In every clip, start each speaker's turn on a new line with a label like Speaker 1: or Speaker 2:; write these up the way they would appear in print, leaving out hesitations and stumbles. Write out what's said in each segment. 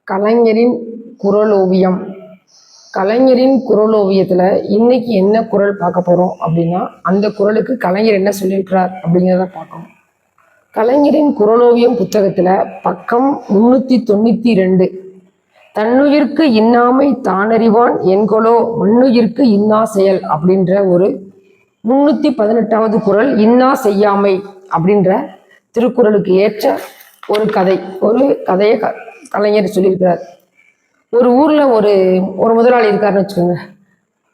Speaker 1: கலைஞரின் குறளோவியம். கலைஞரின் குறளோவியத்தில் இன்னைக்கு என்ன குறள் பார்க்க போகிறோம் அப்படின்னா, அந்த குறளுக்கு கலைஞர் என்ன சொல்லியிருக்கிறார் அப்படிங்கிறத பார்க்கணும். கலைஞரின் குறளோவியம் புத்தகத்தில் பக்கம் 392, தன்னுயிர்க்கு இன்னாமை தானறிவான் என்கொலோ மண்ணுயிர்க்கு இன்னா செயல் அப்படின்ற ஒரு 318வது குறள், இன்னா செய்யாமை அப்படின்ற திருக்குறளுக்கு ஏற்ற ஒரு கதையை கலைஞர் சொல்லியிருக்கிறார். ஒரு ஊரில் ஒரு முதலாளி இருக்காருன்னு வச்சுக்கோங்க.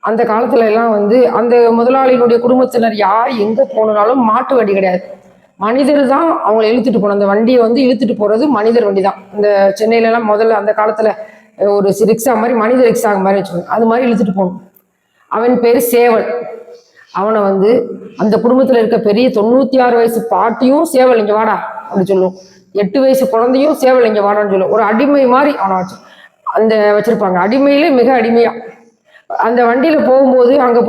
Speaker 1: அந்த காலத்துல எல்லாம் அந்த முதலாளியினுடைய குடும்பத்தினர் யார் எங்கே போனாலும் மாட்டு வண்டி கிடையாது, மனிதர் தான் அவங்களை இழுத்துட்டு போகணும். அந்த வண்டியை இழுத்துட்டு போகிறது மனிதர் வண்டி தான். இந்த சென்னையிலலாம் முதல்ல அந்த காலத்தில் ஒரு ரிக்ஷா மாதிரி, மனித ரிக்ஷா மாதிரி வச்சுக்கோங்க, அது மாதிரி இழுத்துட்டு போகணும். அவன் பேர் சேவல். அவனை அந்த குடும்பத்தில் இருக்க பெரிய 96 வயசு பாட்டியும் சேவல் இங்கே வாடா அப்படின்னு சொல்லுவோம், 8 வயசு குழந்தையும் சேவல் இங்கே வாடான்னு சொல்லுவோம். ஒரு அடிமை மாதிரி அவனை வச்சிருப்பாங்க. அடிமையிலே மிக அடிமையா அந்த வண்டியில போகும்போது அங்கே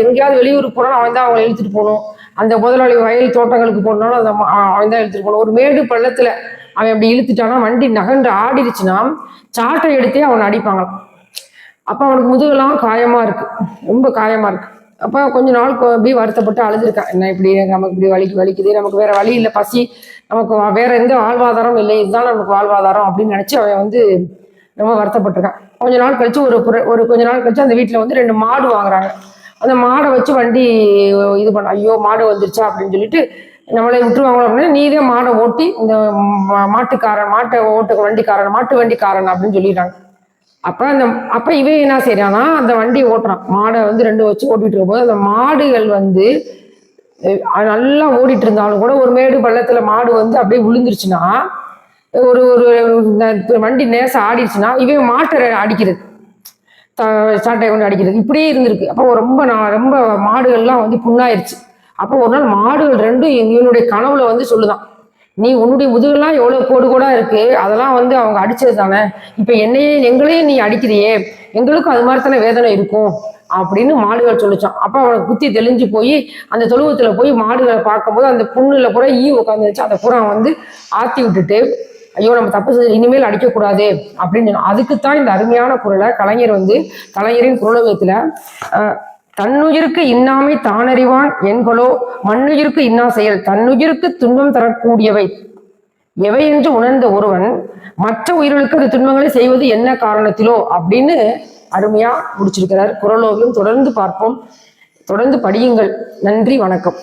Speaker 1: எங்கேயாவது வெளியூருக்கு போனாலும் அவன் தான் அவங்களை இழுத்துட்டு போகணும். அந்த முதலாளி வயல் தோட்டங்களுக்கு போனாலும் அவன் தான் இழுத்துட்டு போகணும். ஒரு மேடு பள்ளத்துல அவன் அப்படி இழுத்துட்டானா வண்டி நகன்று ஆடிடுச்சுன்னா சாட்டை எடுத்தே அவனை அடிப்பாங்களாம். அப்போ அவனுக்கு முதுகெல்லாம் காயமா இருக்கு, ரொம்ப காயமா இருக்கு. அப்போ கொஞ்ச நாள் அப்படியே வருத்தப்பட்டு அழுதுருக்கான். என்ன இப்படி நமக்கு இப்படி வலிக்குது, நமக்கு வேற வழி இல்லை, பசி, நமக்கு வேற எந்த வாழ்வாதாரம் இல்லை, இதுதான் நமக்கு வாழ்வாதாரம் அப்படின்னு நினைச்சு அவன் ரொம்ப வருத்தப்பட்டிருக்கான். கொஞ்ச நாள் கழிச்சு கொஞ்ச நாள் கழிச்சு அந்த வீட்டில் 2 மாடு வாங்குறாங்க. அந்த மாடை வச்சு வண்டி இது பண்ண, ஐயோ மாடு வந்துருச்சா அப்படின்னு சொல்லிட்டு நம்மளை விட்டுருவாங்களோ அப்படின்னா, நீதே மாடை ஓட்டி இந்த மாட்டு வண்டிக்காரன் அப்படின்னு சொல்லிடுறாங்க. அப்ப இவன் என்ன செய்யறான்னா, அந்த வண்டி ஓட்டுறான், மாடை 2 வச்சு ஓட்டிட்டு இருக்கும்போது அந்த மாடுகள் நல்லா ஓடிட்டு இருந்தாலும் கூட ஒரு மேடு பள்ளத்துல மாடு அப்படியே விழுந்துருச்சுன்னா, ஒரு வண்டி நேசம் ஆடிடுச்சுன்னா இவன் மாட்டை அடிக்கிறது, சாட்டையை கொண்டு அடிக்கிறது, இப்படியே இருந்திருக்கு. அப்போ ரொம்ப மாடுகள்லாம் புண்ணாயிருச்சு. அப்போ ஒரு நாள் மாடுகள் 2 இவனுடைய கனவுல சொல்லுதான், நீ உன்னுடைய முதுகெல்லாம் எவ்வளவு கோடு இருக்கு, அதெல்லாம் அவங்க அடிச்சது தானே, இப்ப எங்களையும் நீ அடிக்கிறியே, எங்களுக்கும் அது மாதிரி தானே வேதனை இருக்கும் அப்படின்னு மாடுகள் சொல்லிச்சான். அப்ப அவனுக்கு புத்தி தெளிஞ்சு போய் அந்த தொழுவத்துல போய் மாடுகளை பார்க்கும்போது அந்த புண்ணுல கூட உட்காந்துருச்சு. அந்த புறம் ஆத்தி விட்டுட்டு, ஐயோ நம்ம தப்பு செஞ்சு இனிமேல் அடிக்கக்கூடாது அப்படின்னு அதுக்குத்தான் இந்த அருமையான குறளை கலைஞரின் குறளோவியத்துல தன்னுயிருக்கு இன்னாமை தானறிவான் என்கொலோ மண்ணுயிருக்கு இன்னா செயல் தன்னுயிருக்கு துன்பம் தரக்கூடியவை எவை என்று உணர்ந்த ஒருவன் மற்ற உயிர்களுக்கு அந்த துன்பங்களை செய்வது என்ன காரணத்திலோ அப்படின்னு அருமையா முடிச்சிருக்கிறார் குறளோவியம். தொடர்ந்து பார்ப்போம், தொடர்ந்து படியுங்கள். நன்றி, வணக்கம்.